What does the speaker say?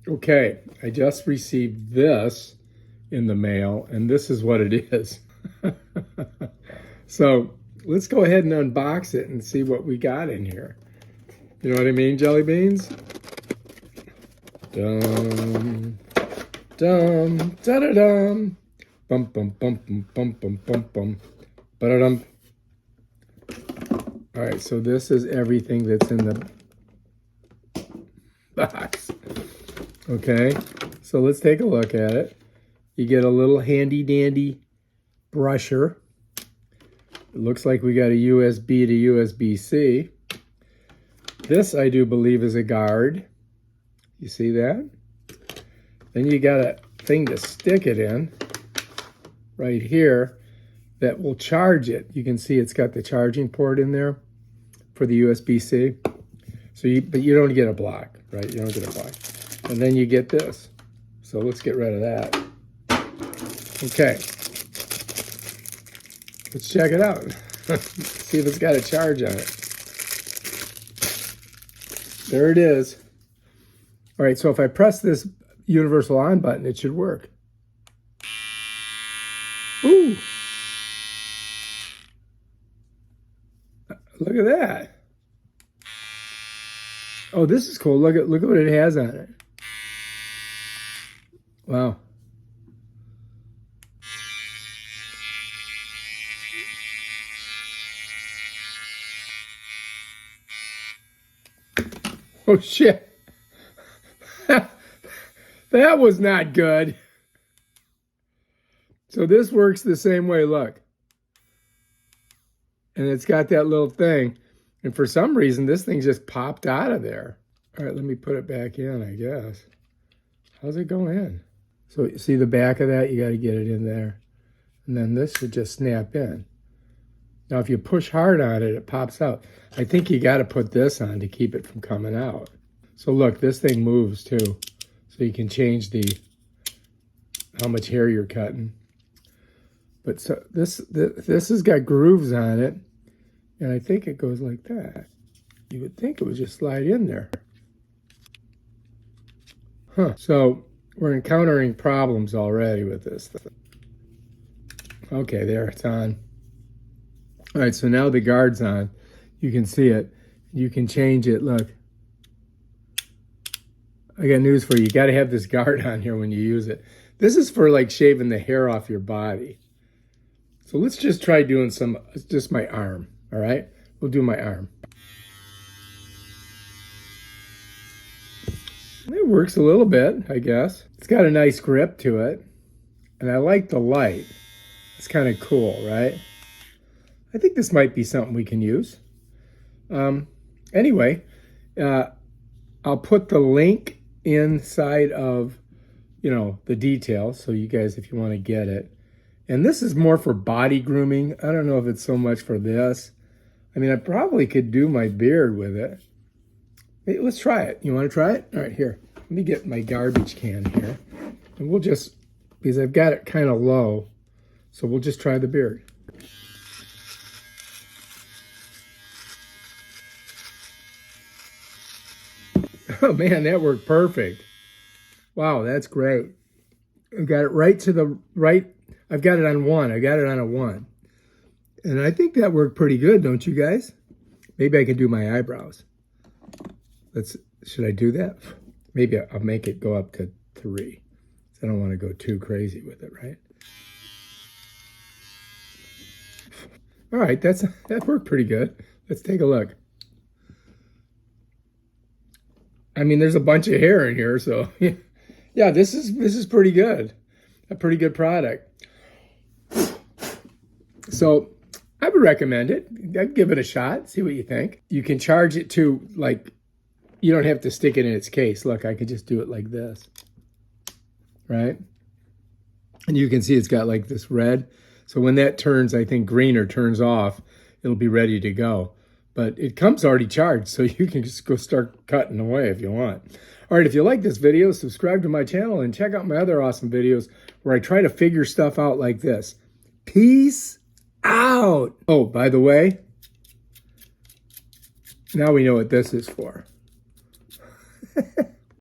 Okay, I just received this in the mail, and this is what it is. So let's go ahead and unbox it and see what we got in here. You know what I mean, jelly beans? Dum, dum, da-da-dum. Bum, bum, bum, bum, bum, bum, bum, bum. Ba-da-dum. All right, so this is everything that's in the box. Okay, so let's take a look at it. You get a little handy dandy brusher. It looks like we got a USB to USB-C. This, I do believe, is a guard. You see that? Then you got a thing to stick it in right here that will charge it. You can see it's got the charging port in there for the USB-C. So but you don't get a block, right? You don't get a block. And then you get this. So let's get rid of that. Okay. Let's check it out. See if it's got a charge on it. There it is. All right, so if I press this universal on button, it should work. Ooh. Look at that. Oh, this is cool. Look at what it has on it. Wow. Oh shit. That was not good. So this works the same way, look. And it's got that little thing. And for some reason, this thing just popped out of there. All right, let me put it back in, I guess. How's it go in? So you see the back of that? You got to get it in there. And then this should just snap in. Now, if you push hard on it, it pops out. I think you got to put this on to keep it from coming out. So look, this thing moves too. So you can change how much hair you're cutting. But so this has got grooves on it. And I think it goes like that. You would think it would just slide in there. Huh. So we're encountering problems already with this thing. Okay, there, it's on. All right, so now the guard's on. You can see it. You can change it, look. I got news for you. You got to have this guard on here when you use it. This is for like shaving the hair off your body. So let's just try doing just my arm, all right? We'll do my arm. It works a little bit, I guess. It's got a nice grip to it. And I like the light. It's kind of cool, right? I think this might be something we can use. Anyway, I'll put the link inside of, the details. So you guys, if you want to get it. And this is more for body grooming. I don't know if it's so much for this. I mean, I probably could do my beard with it. Hey, let's try it. You want to try it? All right, here. Let me get my garbage can here. And we'll just, because I've got it kind of low, so we'll just try the beard. Oh man, that worked perfect. Wow, that's great. I got it right to the right. I've got it on 1. I got it on a 1. And I think that worked pretty good, don't you guys? Maybe I can do my eyebrows. Should I do that? Maybe I'll make it go up to 3. I don't want to go too crazy with it, right? All right, that worked pretty good. Let's take a look. I mean, there's a bunch of hair in here, so yeah, this is pretty good. A pretty good product. So I would recommend it. I'd give it a shot, see what you think. You can charge it to, like, you don't have to stick it in its case. Look, I could just do it like this, right? And you can see it's got like this red. So when that turns, I think green or turns off, it'll be ready to go. But it comes already charged, so you can just go start cutting away if you want. All right, if you like this video, subscribe to my channel and check out my other awesome videos where I try to figure stuff out like this. Peace out. Oh, by the way, now we know what this is for.